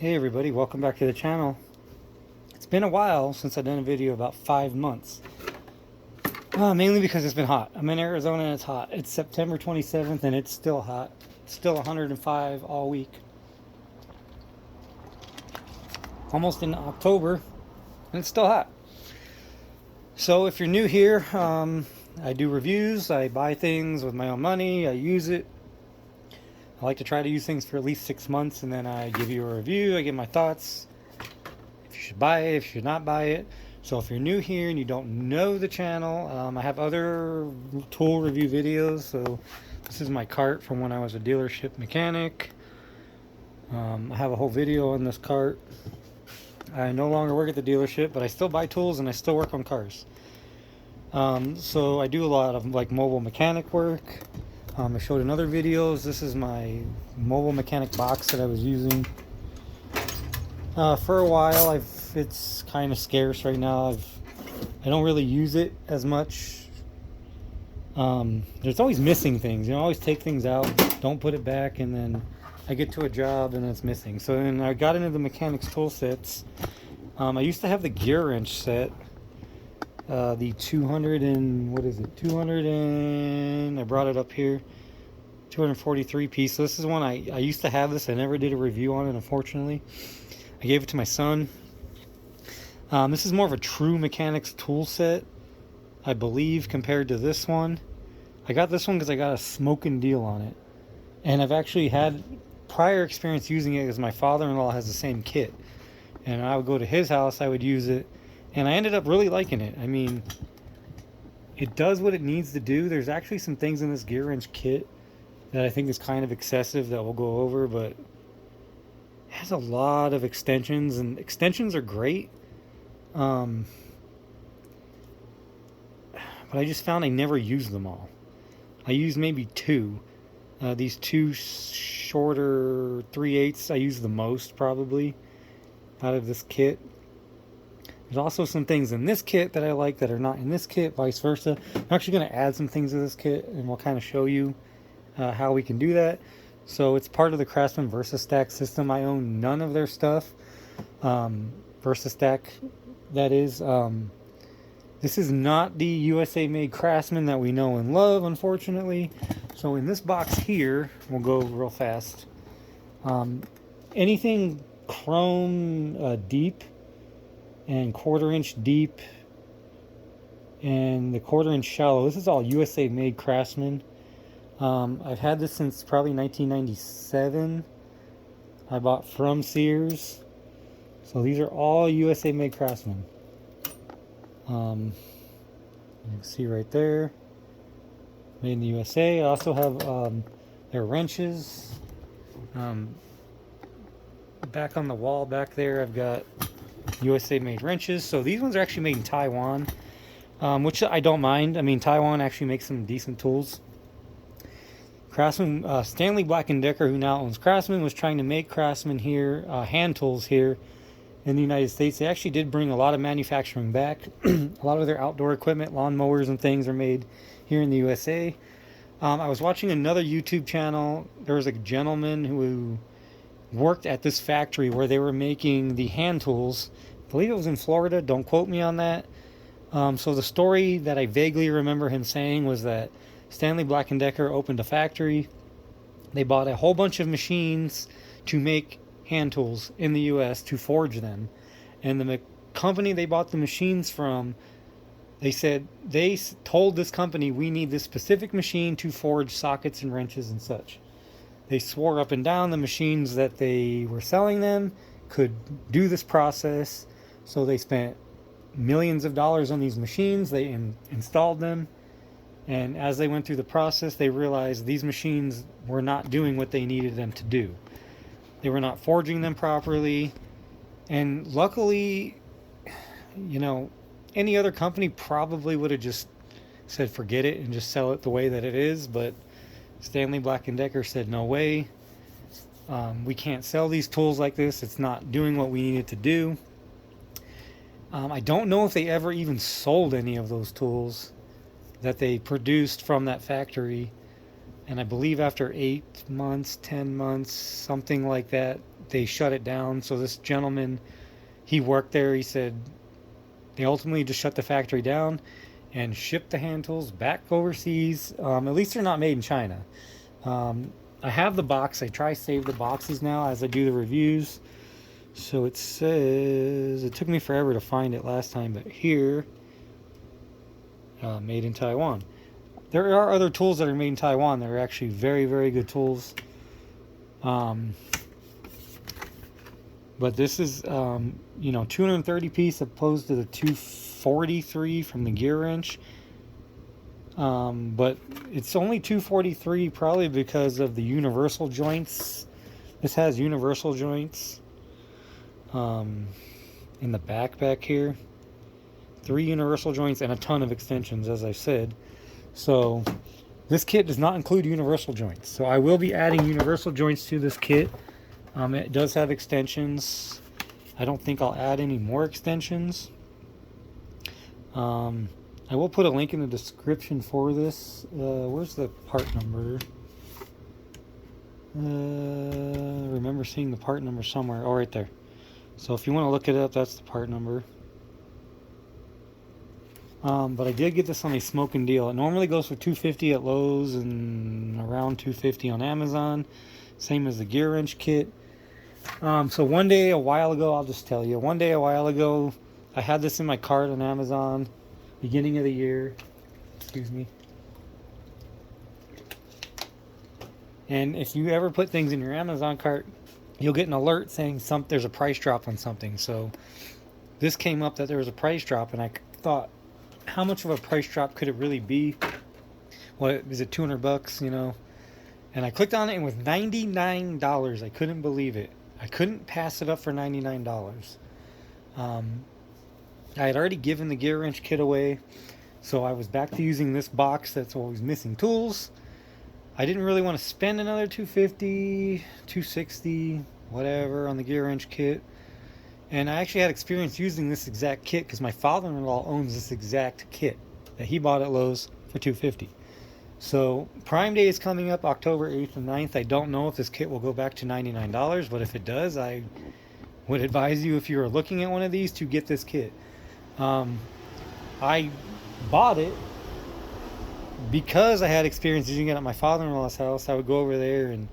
Hey everybody, welcome back to the channel. It's been a while since I've done a video, about 5 months. Mainly because it's been hot. I'm in Arizona and it's hot. It's September 27th and it's still hot. It's still 105 all week. Almost in October and it's still hot. So if you're new here, I do reviews. I buy things with my own money. I use it. I like to try to use things for at least 6 months and then I give you a review. I give my thoughts. If you should buy it, if you should not buy it. So if you're new here and you don't know the channel, I have other tool review videos. So this is my cart from when I was a dealership mechanic. I have a whole video on this cart. I no longer work at the dealership, but I still buy tools and I still work on cars. So I do a lot of like mobile mechanic work. I showed in other videos. This is my mobile mechanic box that I was using for a while. It's kind of scarce right now. I don't really use it as much. There's always missing things. You know, I always take things out, don't put it back, and then I get to a job and it's missing. So then I got into the mechanics tool sets. I used to have the gear wrench set. The 200 and what is it? 200 and I brought it up here. 243 piece. So this is one I used to have this. I never did a review on it, unfortunately. I gave it to my son. This is more of a true mechanics tool set, I believe, compared to this one. I got this one because I got a smoking deal on it. And I've actually had prior experience using it because my father-in-law has the same kit. And I would go to his house, I would use it. And I ended up really liking it. I mean, it does what it needs to do. There's actually some things in this gear wrench kit that I think is kind of excessive that we'll go over, but it has a lot of extensions, and extensions are great. But I just found I never used them all. I used maybe two. These two shorter 3/8 I use the most probably out of this kit. There's also some things in this kit that I like that are not in this kit, vice versa. I'm actually going to add some things to this kit and we'll kind of show you how we can do that. So it's part of the Craftsman VersaStack system. I own none of their stuff. VersaStack, that is. This is not the USA made Craftsman that we know and love, unfortunately. So in this box here, we'll go real fast. Anything chrome deep and 1/4 inch deep and the 1/4 inch shallow, this is all USA made Craftsman. I've had this since probably 1997. I bought from Sears. So these are all USA made Craftsman. You can see right there, made in the USA. I also have their wrenches. Back on the wall back there, I've got USA made wrenches. So these ones are actually made in Taiwan, which I don't mind. I mean, Taiwan actually makes some decent tools. Craftsman, Stanley Black & Decker, who now owns Craftsman, was trying to make Craftsman here, hand tools here in the United States. They actually did bring a lot of manufacturing back. A lot of their outdoor equipment, lawn mowers and things, are made here in the USA. I was watching another YouTube channel. There was a gentleman who worked at this factory where they were making the hand tools. I believe it was in Florida. Don't quote me on that. So the story that I vaguely remember him saying was that Stanley Black & Decker opened a factory. They bought a whole bunch of machines to make hand tools in the US to forge them. And the company they bought the machines from, they said, they told this company, we need this specific machine to forge sockets and wrenches and such. They swore up and down the machines that they were selling them could do this process. So they spent millions of dollars on these machines. They installed them. And as they went through the process, they realized these machines were not doing what they needed them to do. They were not forging them properly. And luckily, you know, any other company probably would have just said forget it and just sell it the way that it is. But Stanley Black & Decker said no way. We can't sell these tools like this. It's not doing what we need it to do. I don't know if they ever even sold any of those tools that they produced from that factory. and I believe after 8 months, 10 months, something like that, they shut it down. So this gentleman, he worked there. He said they ultimately just shut the factory down and shipped the hand tools back overseas. At least they're not made in China. I have the box. I try to save the boxes now as I do the reviews. So it says, it took me forever to find it last time, but here, made in Taiwan. There are other tools that are made in Taiwan that are actually very, very good tools. But this is, 230 piece opposed to the 243 from the gear wrench. But it's only 243 probably because of the universal joints. This has universal joints in the back here. 3 universal joints and a ton of extensions, as I said. So this kit does not include universal joints. So I will be adding universal joints to this kit. It does have extensions. I don't think I'll add any more extensions. I will put a link in the description for this. Where's the part number? Remember seeing the part number somewhere. Oh, right there. So if you want to look it up, that's the part number. But I did get this on a smoking deal. It normally goes for $250 at Lowe's and around $250 on Amazon. Same as the gear wrench kit. So one day a while ago, I'll just tell you. One day a while ago, I had this in my cart on Amazon, beginning of the year. Excuse me. And if you ever put things in your Amazon cart, you'll get an alert saying there's a price drop on something. So this came up that there was a price drop, and I thought, how much of a price drop could it really be? What is it, $200, And I clicked on it, and with $99, I couldn't believe it. I couldn't pass it up for $99. I had already given the gear wrench kit away, so I was back to using this box that's always missing tools. I didn't really want to spend another $250, $260, whatever on the gear wrench kit. And I actually had experience using this exact kit because my father-in-law owns this exact kit that he bought at Lowe's for $250. So Prime Day is coming up October 8th and 9th. I don't know if this kit will go back to $99, but if it does, I would advise you, if you are looking at one of these, to get this kit. I bought it because I had experience using it at my father-in-law's house. I would go over there, and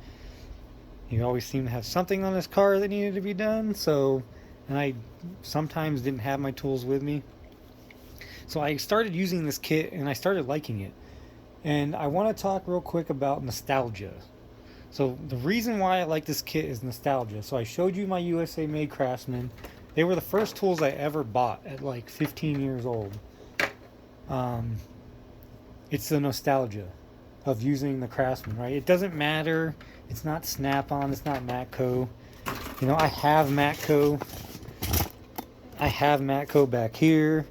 he always seemed to have something on his car that needed to be done. And I sometimes didn't have my tools with me. So I started using this kit, and I started liking it. And I want to talk real quick about nostalgia. So the reason why I like this kit is nostalgia. So I showed you my USA made Craftsman. They were the first tools I ever bought at like 15 years old. It's the nostalgia of using the Craftsman, right? It doesn't matter. It's not Snap-on. It's not Matco. I have Matco. I have Matco back here.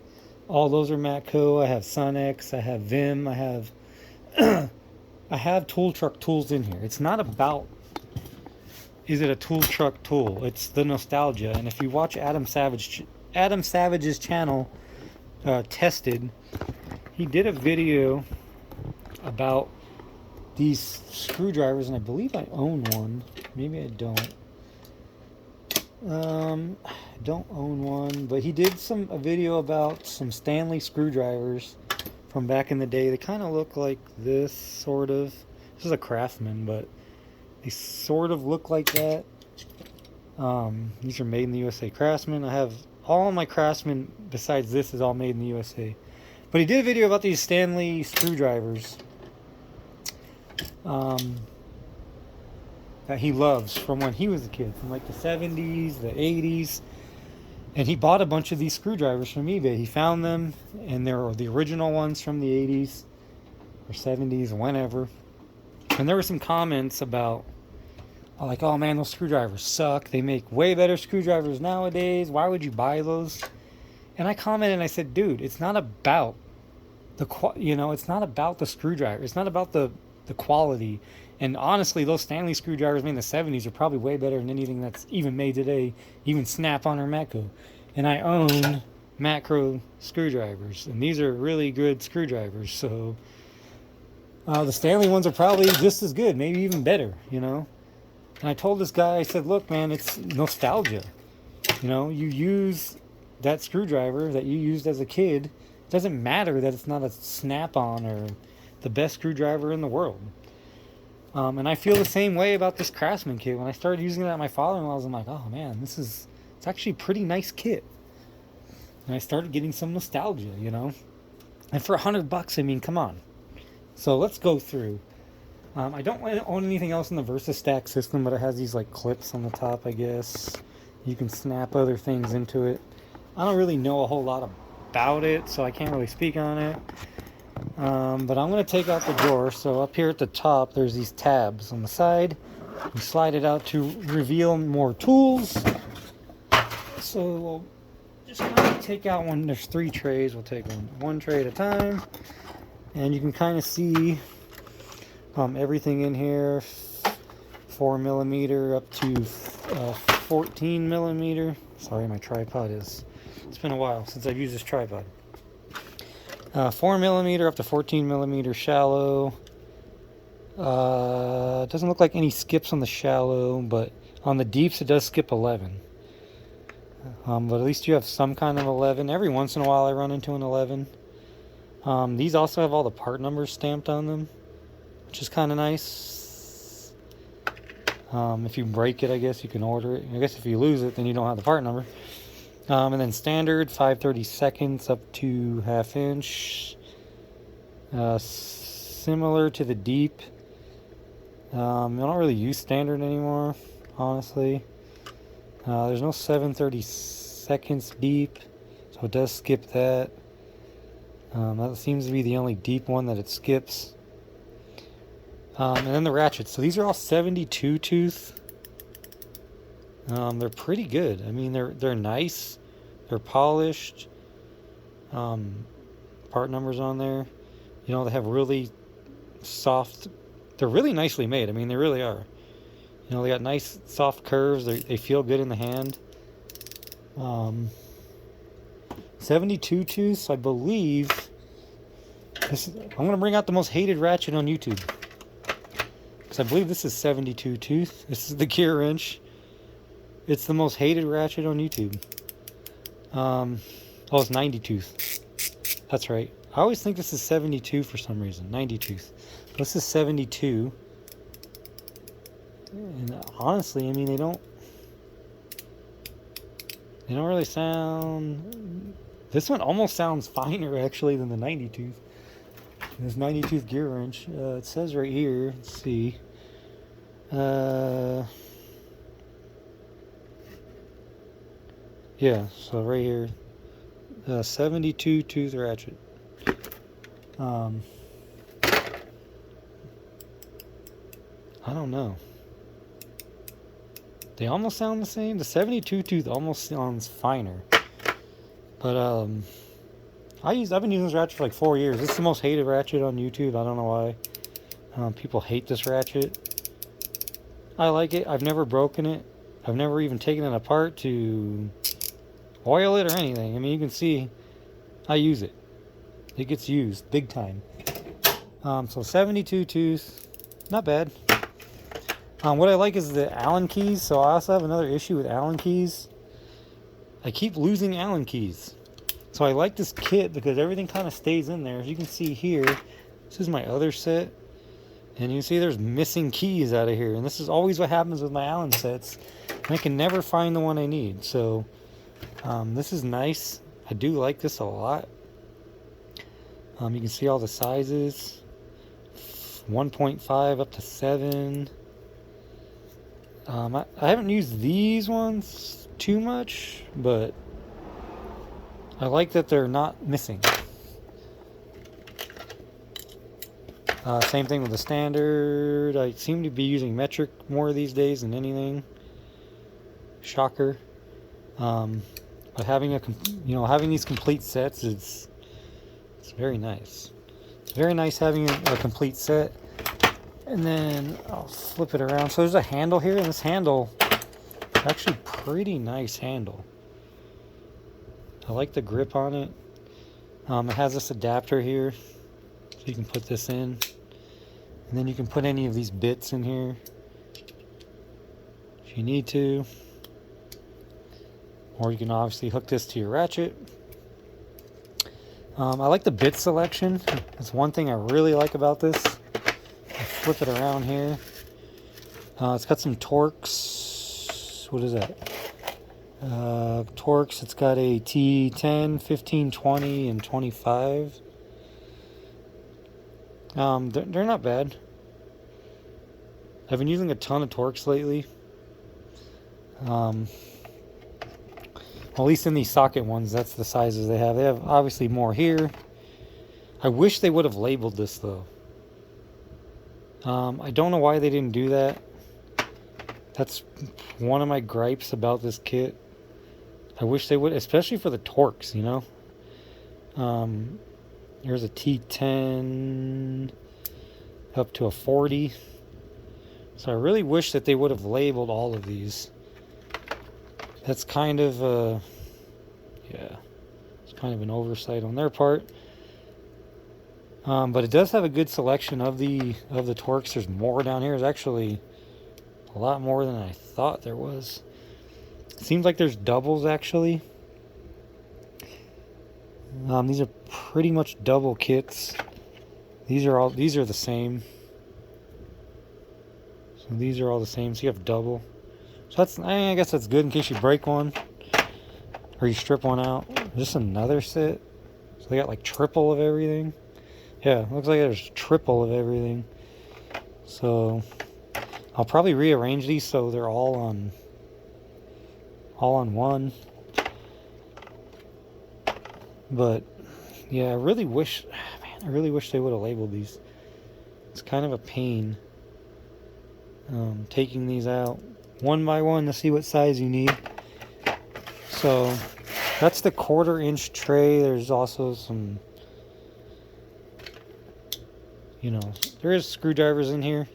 All those are Matco. I have Sonex. I have Vim. I have I have tool truck tools in here. It's not about, is it a tool truck tool? It's the nostalgia. And if you watch Adam Savage's channel, Tested, he did a video about these screwdrivers, and I believe I own one. Maybe I don't. I don't own one, but he did a video about some Stanley screwdrivers from back in the day. They kind of look like this, sort of. This is a Craftsman, but they sort of look like that. These are made in the USA Craftsman. I have all my Craftsman besides this is all made in the USA. But he did a video about these Stanley screwdrivers that he loves from when he was a kid, from like the 70s, the 80s. And he bought a bunch of these screwdrivers from eBay. He found them, and they were the original ones from the 80s or 70s, whenever. And there were some comments about, like, oh man, those screwdrivers suck. They make way better screwdrivers nowadays. Why would you buy those? And I commented and I said, dude, it's not about it's not about the screwdriver. It's not about the quality. And honestly, those Stanley screwdrivers made in the 70s are probably way better than anything that's even made today, even Snap-on or Matco. And I own Matco screwdrivers, and these are really good screwdrivers. So The Stanley ones are probably just as good, maybe even better, you know. And I told this guy, I said, look, man, it's nostalgia. You know, you use that screwdriver that you used as a kid. It doesn't matter that it's not a Snap-on or the best screwdriver in the world. And I feel the same way about this Craftsman kit. When I started using it at my father-in-law's, I'm like, oh man, it's actually a pretty nice kit. And I started getting some nostalgia, you know. And for $100, I mean, come on. So let's go through. I don't own anything else in the VersaStack system, but it has these like clips on the top, I guess. You can snap other things into it. I don't really know a whole lot about it, so I can't really speak on it. But I'm going to take out the drawer. So up here at the top, there's these tabs on the side. You slide it out to reveal more tools. So we'll just kind of take out one. There's 3 trays. We'll take one tray at a time. And you can kind of see everything in here. 4mm up to 14mm. Sorry, my tripod is... It's been a while since I've used this tripod. 4mm up to 14mm shallow. It doesn't look like any skips on the shallow, but on the deeps it does skip 11. But at least you have some kind of 11. Every once in a while I run into an 11. These also have all the part numbers stamped on them, which is kind of nice. If you break it, I guess you can order it. I guess if you lose it, then you don't have the part number. And then standard, 5/32 up to 1/2 inch. Similar to the deep. I don't really use standard anymore, honestly. There's no 7/32 deep, so it does skip that. That seems to be the only deep one that it skips. And then the ratchets. So these are all 72 tooth. They're pretty good. I mean, they're nice. They're polished. Part numbers on there. You know, they have really soft. They're really nicely made. I mean, they really are. You know, they got nice soft curves. They feel good in the hand. 72 tooths, I believe. I'm going to bring out the most hated ratchet on YouTube. Because I believe this is 72 tooth. This is the gear wrench. It's the most hated ratchet on YouTube. Oh, it's 90 tooth. That's right. I always think this is 72 for some reason. 90 tooth. This is 72. And honestly, I mean, they don't really sound... This one almost sounds finer, actually, than the 90 tooth. This 90 tooth gear wrench. It says right here, let's see. Yeah, so right here, 72 tooth ratchet. I don't know. They almost sound the same. The 72 tooth almost sounds finer. But I've been using this ratchet for like 4 years. This is the most hated ratchet on YouTube. I don't know why. People hate this ratchet. I like it. I've never broken it. I've never even taken it apart to oil it or anything. I mean, you can see I use it. It gets used big time. So 72 tooth, not bad. What I like is the Allen keys. So I also have another issue with Allen keys. I keep losing Allen keys. So I like this kit because everything kind of stays in there. As you can see here, this is my other set. And you can see there's missing keys out of here. And this is always what happens with my Allen sets. And I can never find the one I need. So this is nice. I do like this a lot. You can see all the sizes. 1.5 up to 7. I haven't used these ones too much, but I like that they're not missing. Same thing with the standard. I seem to be using metric more these days than anything. Shocker. But having having these complete sets it's very nice. It's very nice having a complete set. And then I'll flip it around. So there's a handle here, and this handle is actually pretty nice handle. I like the grip on it. It has this adapter here, so you can put this in. And then you can put any of these bits in here if you need to. Or you can obviously hook this to your ratchet. I like the bit selection. That's one thing I really like about this. I flip it around here. It's got some Torx. What is that? Torx. It's got a T10, 15, 20, and 25. They're not bad. I've been using a ton of Torx lately. Well, at least in these socket ones, that's the sizes they have. They have obviously more here. I wish they would have labeled this though. I don't know why they didn't do that. That's one of my gripes about this kit. I wish they would, especially for the Torx, you know. Here's a T10 up to a 40. So I really wish that they would have labeled all of these. That's kind of yeah, it's kind of an oversight on their part. But it does have a good selection of the Torx. There's more down here. There's actually a lot more than I thought there was. It seems like there's doubles actually. These are pretty much double kits. These are the same. So these are all the same. So you have double. So that's, I guess that's good in case you break one or you strip one out. Just another set. So they got like triple of everything. Yeah, looks like there's triple of everything. So I'll probably rearrange these so they're all on one. But yeah, I really wish they would have labeled these. It's kind of a pain taking these out one by one to see what size you need. So that's the 1/4 inch tray. There's also some, you know, there is screwdrivers in here.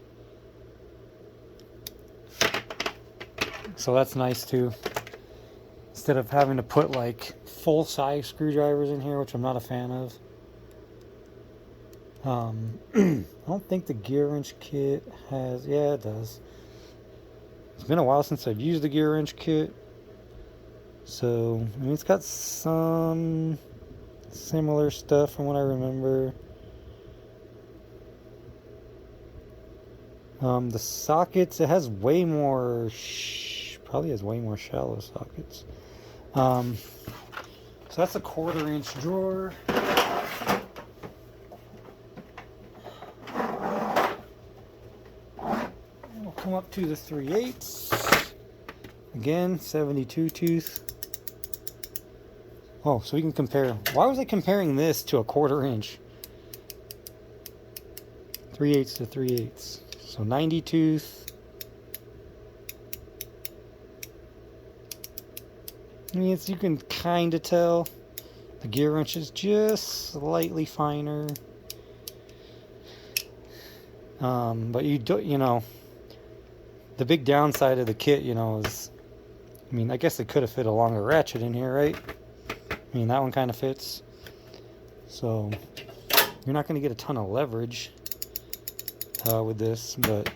So that's nice too. Instead of having to put like full size screwdrivers in here, which I'm not a fan of. I don't think the gear wrench kit has, yeah, it does. It's been a while since I've used the gear wrench kit. So, I mean, it's got some similar stuff from what I remember. The sockets, it has way more, probably has way more shallow sockets. So that's a 1/4 inch drawer. We'll come up to the 3/8. Again, 72 tooth. Oh, so we can compare. Why was I comparing this to a 1/4 inch? 3/8 to 3/8. So 90 tooth. I mean, you can kind of tell the gear wrench is just slightly finer. But you know, the big downside of the kit, you know, is, I mean, I guess they could have fit a longer ratchet in here, right? I mean, that one kind of fits. So you're not going to get a ton of leverage with this, but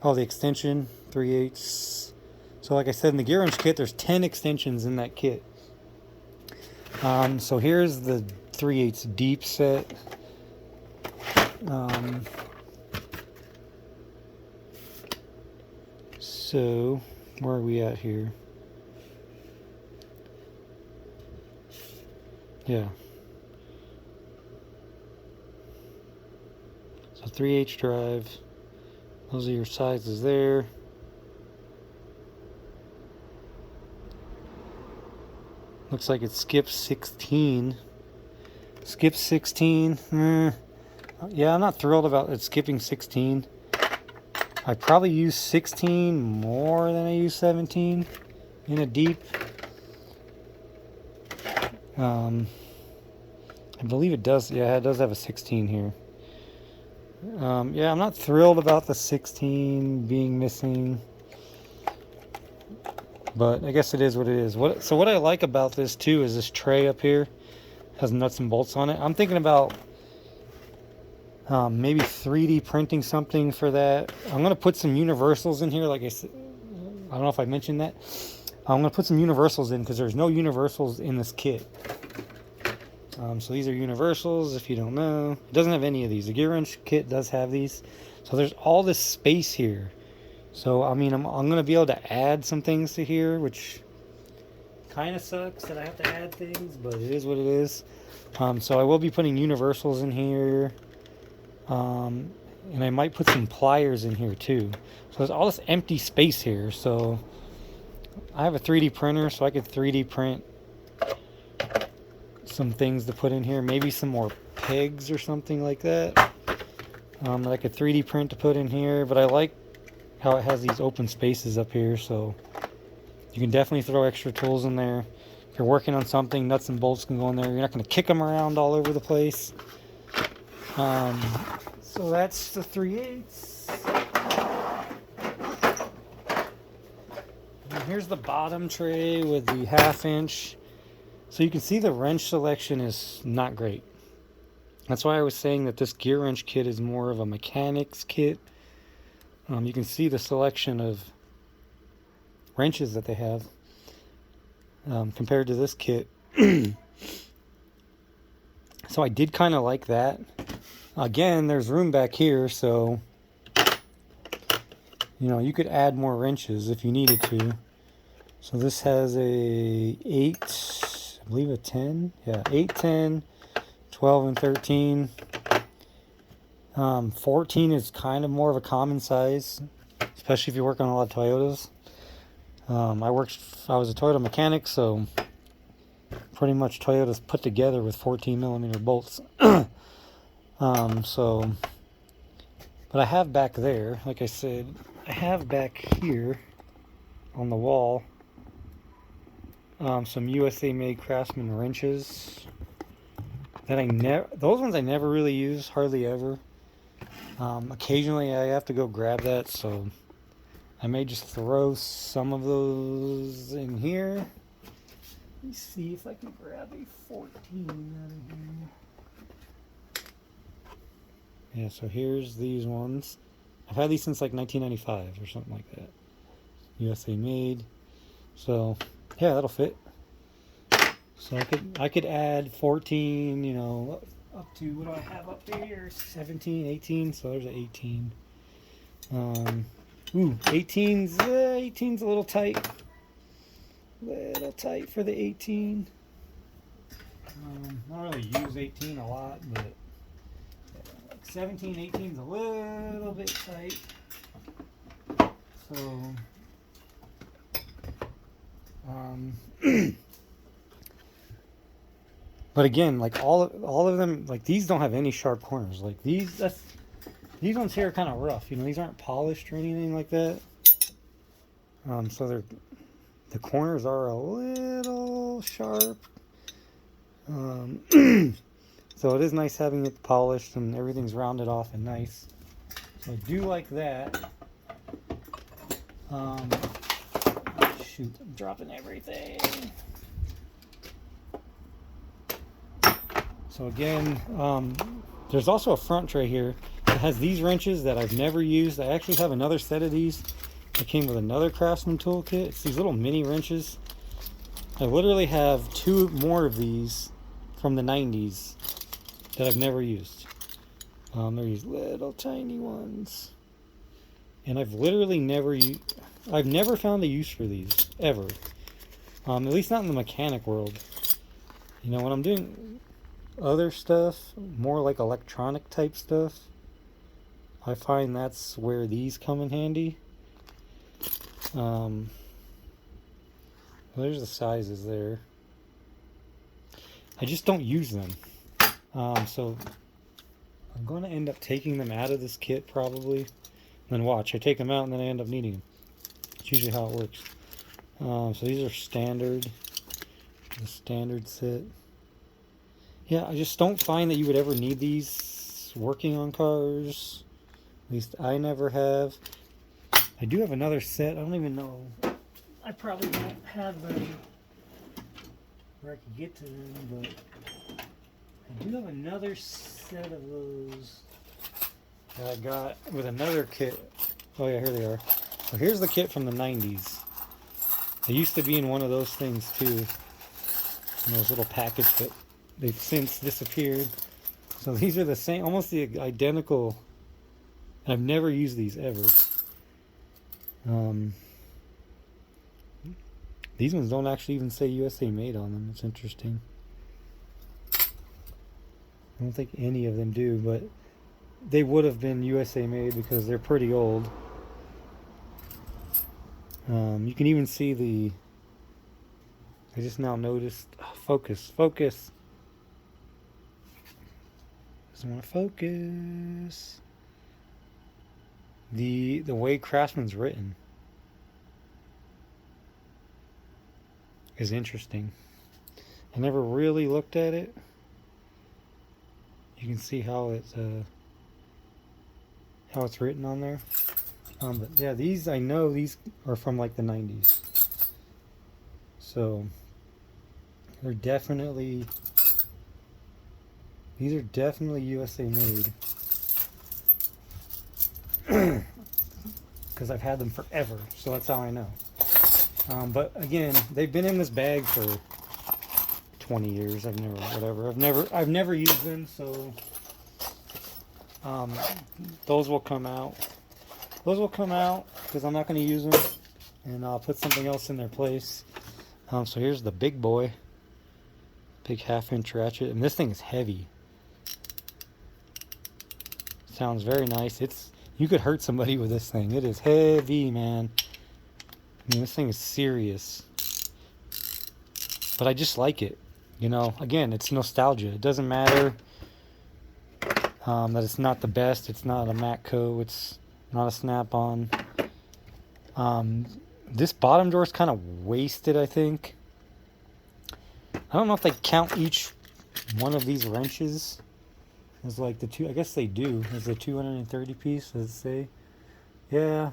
the extension 3/8. So like I said, in the gear wrench kit, there's 10 extensions in that kit. So here's the 3/8 deep set. So where are we at here? Yeah. So 3/8 drive. Those are your sizes there. Looks like it skips 16. Skips 16. Yeah, I'm not thrilled about it skipping 16. I probably use 16 more than I use 17 in a deep. I believe it does. Yeah, it does have a 16 here. Yeah, I'm not thrilled about the 16 being missing, but I guess it is what it is. So what I like about this too is this tray up here has nuts and bolts on it. I'm thinking about Maybe 3D printing something for that. I'm going to put some universals in here. Like I said, I don't know if I mentioned that. I'm going to put some universals in because there's no universals in this kit. So these are universals, if you don't know. It doesn't have any of these. The gear wrench kit does have these. So there's all this space here. So, I mean, I'm going to be able to add some things to here, which kind of sucks that I have to add things, but it is what it is. So I will be putting universals in here. And I might put some pliers in here too. So there's all this empty space here. So I have a 3D printer, so I could 3D print some things to put in here. Maybe some more pegs or something like that. That I could 3D print to put in here. But I like how it has these open spaces up here. So you can definitely throw extra tools in there. If you're working on something, nuts and bolts can go in there. You're not going to kick them around all over the place. So that's the 3/8. And here's the bottom tray with the 1/2 inch. So you can see the wrench selection is not great. That's why I was saying that this gear wrench kit is more of a mechanics kit. You can see the selection of wrenches that they have compared to this kit. So I did kind of like that. Again, there's room back here, so you know, you could add more wrenches if you needed to. So this has a 8, I believe a 10. Yeah, 8, 10, 12, and 13. 14 is kind of more of a common size, especially if you work on a lot of Toyotas. I was a Toyota mechanic, so pretty much Toyotas put together with 14mm bolts. But I have back there, like I said, I have back here on the wall some USA made Craftsman wrenches that those ones I never really use, hardly ever. Occasionally I have to go grab that, so I may just throw some of those in here. Let me see if I can grab a 14 out of here. Yeah, so here's these ones. I've had these since like 1995 or something like that. USA made. So yeah, that'll fit. So I could add 14, you know, up to, what do I have up there? 17, 18. So there's an 18. 18's a little tight. Little tight for the 18. I don't really use 18 a lot, but 17, 18 is a little bit tight. So, but again, like all of them, like these don't have any sharp corners. Like these ones here are kind of rough. You know, these aren't polished or anything like that. So the corners are a little sharp. So it is nice having it polished and everything's rounded off and nice. So I do like that. Shoot, I'm dropping everything. So again, there's also a front tray here that has these wrenches that I've never used. I actually have another set of these that came with another Craftsman toolkit. It's these little mini wrenches. I literally have 2 more of these from the 90s that I've never used. They're these little tiny ones. And I've literally I've never found a use for these, ever. At least not in the mechanic world. You know, when I'm doing other stuff, more like electronic type stuff, I find that's where these come in handy. There's the sizes there. I just don't use them. So I'm going to end up taking them out of this kit probably. And then watch, I take them out and then I end up needing them. That's usually how it works. So these are standard. The standard set. Yeah, I just don't find that you would ever need these working on cars. At least I never have. I do have another set. I don't even know. I probably won't have them where I can get to them, but I do have another set of those. that I got with another kit. Oh yeah, here they are. So here's the kit from the 90s. They used to be in one of those things too, in those little packets, but they've since disappeared. So these are the same, almost the identical. I've never used these ever. These ones don't actually even say USA made on them. It's interesting. I don't think any of them do, but they would have been USA made because they're pretty old. You can even see the. I just now noticed. Oh, focus. Doesn't want to focus. The way Craftsman's written is interesting. I never really looked at it. You can see how it's written on there. But yeah, these I know these are from like the 90s. So they're definitely these are definitely USA made. Because I've had them forever, so that's how I know. But again, they've been in this bag for 20 years. I've never used them, so those will come out. Those will come out because I'm not going to use them, and I'll put something else in their place. So here's the big boy, big 1/2-inch ratchet, and this thing is heavy. Sounds very nice. You could hurt somebody with this thing. It is heavy, man. I mean, this thing is serious. But I just like it. You know, again, it's nostalgia. It doesn't matter that it's not the best. It's not a Matco. It's not a Snap-on. This bottom drawer is kind of wasted, I think. I don't know if they count each one of these wrenches as like the two. I guess they do. As the 230 piece, does it say? Yeah.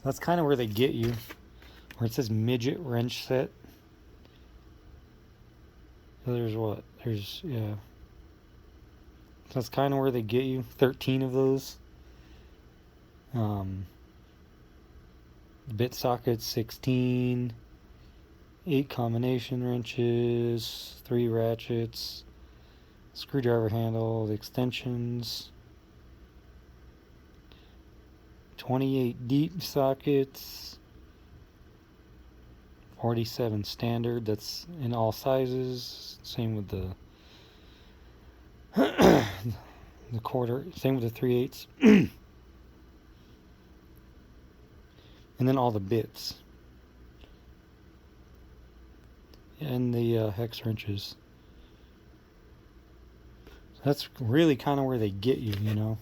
That's kind of where they get you. Where it says midget wrench set. So there's what? There's, yeah. So that's kind of where they get you. 13 of those. Bit sockets, 16. 8 combination wrenches. 3 ratchets. Screwdriver handle, the extensions. 28 deep sockets. 47 standard, that's in all sizes. Same with the the quarter, same with the 3/8. And then all the bits. And the hex wrenches. So that's really kind of where they get you, you know.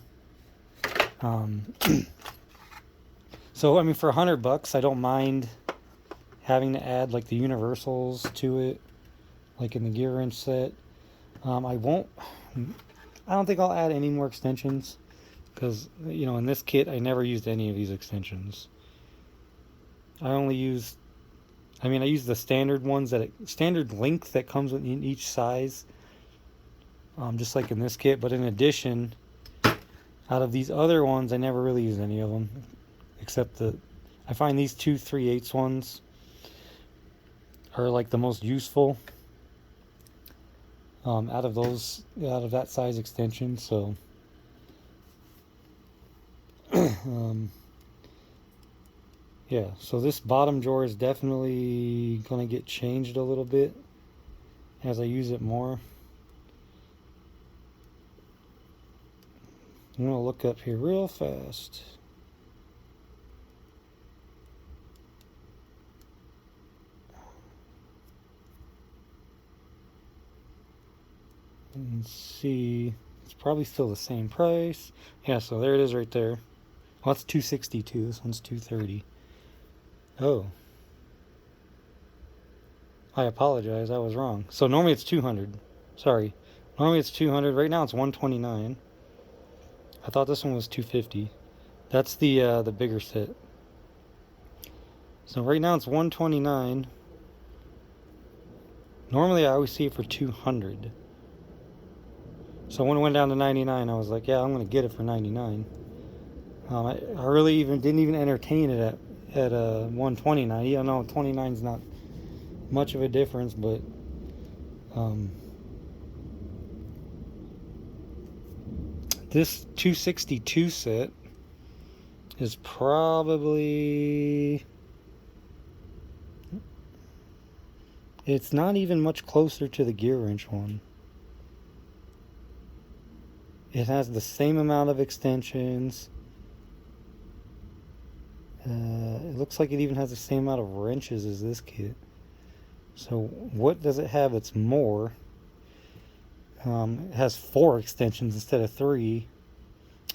So I mean, for $100, I don't mind having to add like the universals to it, like in the gear wrench set. I don't think I'll add any more extensions because, you know, in this kit I never used any of these extensions. I used the standard ones, standard length that comes in each size, just like in this kit. But in addition, out of these other ones, I never really used any of them, except I find these 2 3/8 ones are like the most useful out of that size extension. So yeah, so this bottom drawer is definitely gonna get changed a little bit as I use it more. I'm gonna look up here real fast. And see, it's probably still the same price. Yeah, so there it is right there. Well, that's $262. This one's $230. Oh, I apologize. I was wrong. So normally it's $200. Sorry. Normally it's $200. Right now it's $129. I thought this one was $250. That's the bigger set. So right now it's $129. Normally I always see it for $200. So when it went down to 99, I was like, yeah, I'm gonna get it for 99. I really didn't even entertain it at 129. Even though 29 is not much of a difference, but this 262 set is probably, it's not even much closer to the gear wrench one. It has the same amount of extensions. It looks like it even has the same amount of wrenches as this kit. So what does it have that's more? It has 4 extensions instead of 3.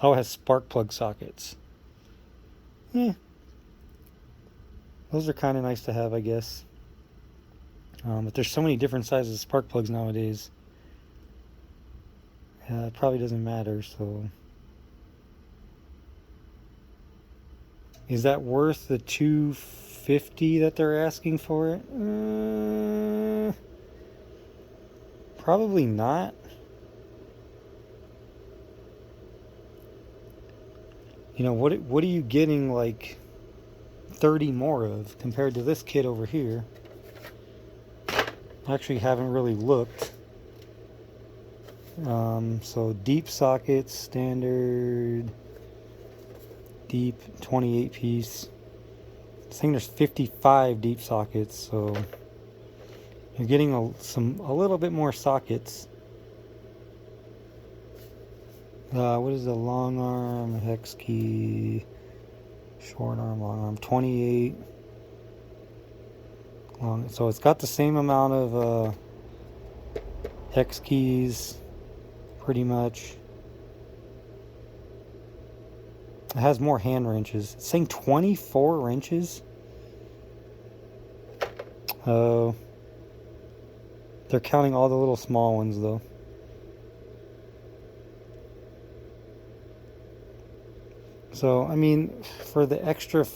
Oh, it has spark plug sockets. Those are kind of nice to have, I guess. But there's so many different sizes of spark plugs nowadays. It probably doesn't matter, so... Is that worth the $250 that they're asking for it? Probably not. You know, what are you getting like 30 more of compared to this kit over here? I actually haven't really looked. So deep sockets, standard, deep 28 piece. I think there's 55 deep sockets, so you're getting a little bit more sockets. What is the long arm, hex key, short arm, long arm, 28 long. So it's got the same amount of hex keys, pretty much. It has more hand wrenches. It's saying 24 wrenches. Oh, they're counting all the little small ones though. So, I mean, for the extra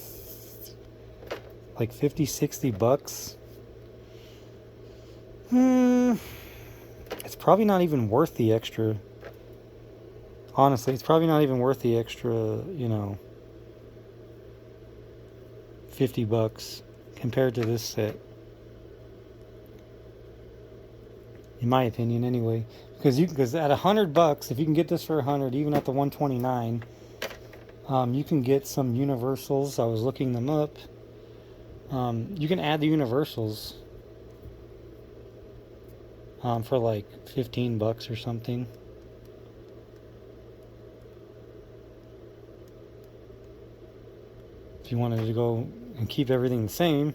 like 50, 60 bucks, it's probably not even worth the extra. Honestly, it's probably not even worth the extra, you know, 50 bucks compared to this set. In my opinion, anyway. Because at $100, if you can get this for 100, even at the 129, you can get some universals. I was looking them up. You can add the universals for like 15 bucks or something. If you wanted to go and keep everything the same,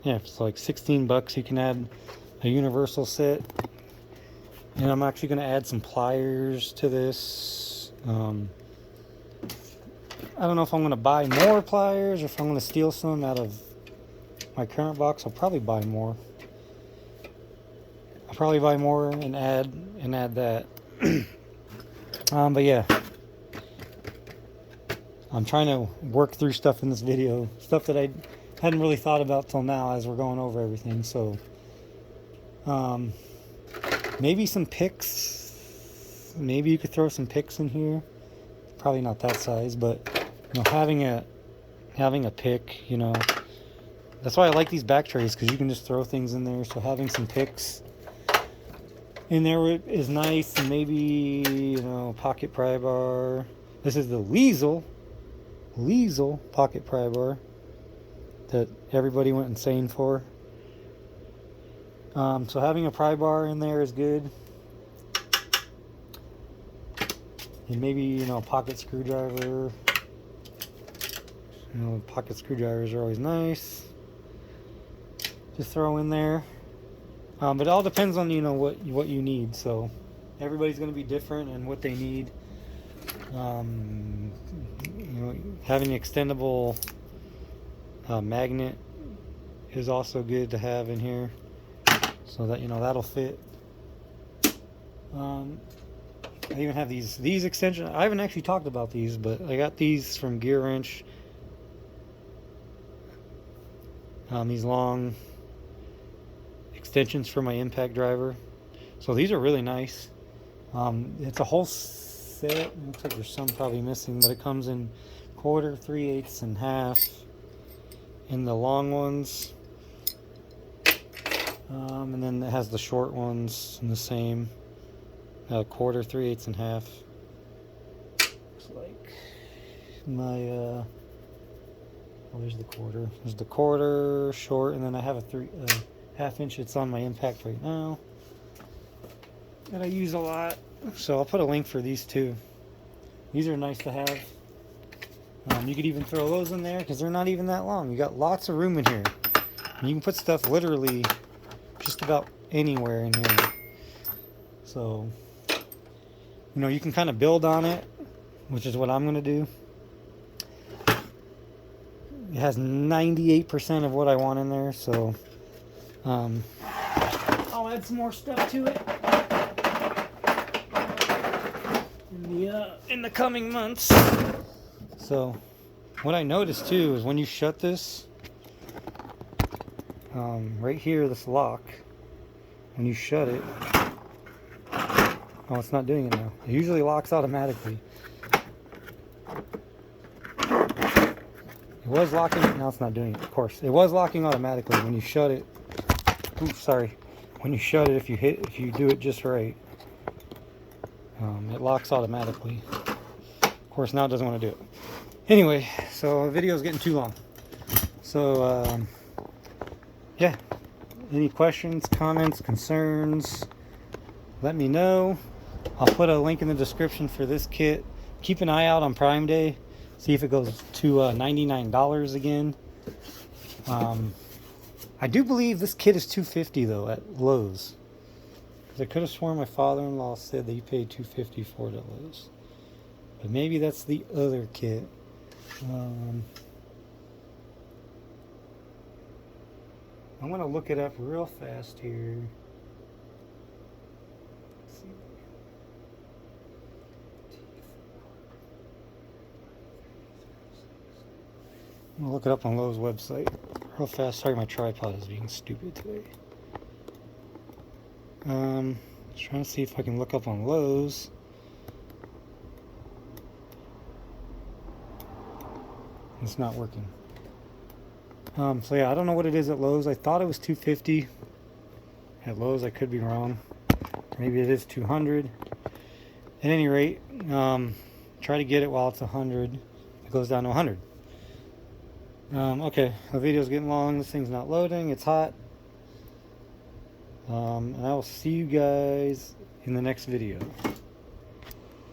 yeah, it's like 16 bucks. You can add a universal set. And I'm actually going to add some pliers to this. I don't know if I'm going to buy more pliers or if I'm going to steal some out of my current box. I'll probably buy more. I'll probably buy more and add that. But yeah, I'm trying to work through stuff in this video, stuff that I hadn't really thought about till now as we're going over everything. So maybe some picks. Maybe you could throw some picks in here. Probably not that size, but you know, having a pick, you know, that's why I like these back trays, because you can just throw things in there. So having some picks in there is nice. And maybe, you know, pocket pry bar. This is the Liesel pocket pry bar that everybody went insane for. So having a pry bar in there is good. And maybe, you know, a pocket screwdriver. You know, pocket screwdrivers are always nice. Just throw in there. But it all depends on, you know, what you need. So everybody's going to be different in what they need. You know, having an extendable magnet is also good to have in here, so that, you know, that'll fit. I even have these extensions. I haven't actually talked about these, but I got these from Gear Wrench. These long extensions for my impact driver. So these are really nice. It's a whole set. It looks like there's some probably missing, but it comes in quarter, 3/8, and half in the long ones. And then it has the short ones in the same quarter, 3/8, and half. Looks like my oh, there's the quarter. There's the quarter, short, and then I have a 3.5 inch. It's on my impact right now that I use a lot. So I'll put a link for these two. These are nice to have. You could even throw those in there because they're not even that long. You got lots of room in here. And you can put stuff literally just about anywhere in here. So, you know, you can kind of build on it, which is what I'm going to do. It has 98% of what I want in there, so I'll add some more stuff to it in the coming months. So, what I noticed too is when you shut this, right here, this lock, when you shut it, oh, it's not doing it now. It usually locks automatically. It was locking it, now it's not doing it, of course. It was locking automatically when you shut it. Oops, sorry. When you shut it, if you do it just right, it locks automatically. Of course, now it doesn't want to do it. Anyway, so the video is getting too long. So, yeah. Any questions, comments, concerns, let me know. I'll put a link in the description for this kit. Keep an eye out on Prime Day. See if it goes to $99 again. I do believe this kit is $250 though at Lowe's. Because I could have sworn my father-in-law said that he paid $250 for it at Lowe's. But maybe that's the other kit. I'm going to look it up real fast here. Let's see. I'm going to look it up on Lowe's website real fast. Sorry, my tripod is being stupid today. Just trying to see if I can look up on Lowe's. It's not working. So yeah, I don't know what it is at Lowe's. I thought it was $250 at Lowe's. I could be wrong. Maybe it is $200. At any rate, try to get it while it's $100. It goes down to $100. Okay, the video's getting long. This thing's not loading. It's hot. And I will see you guys in the next video.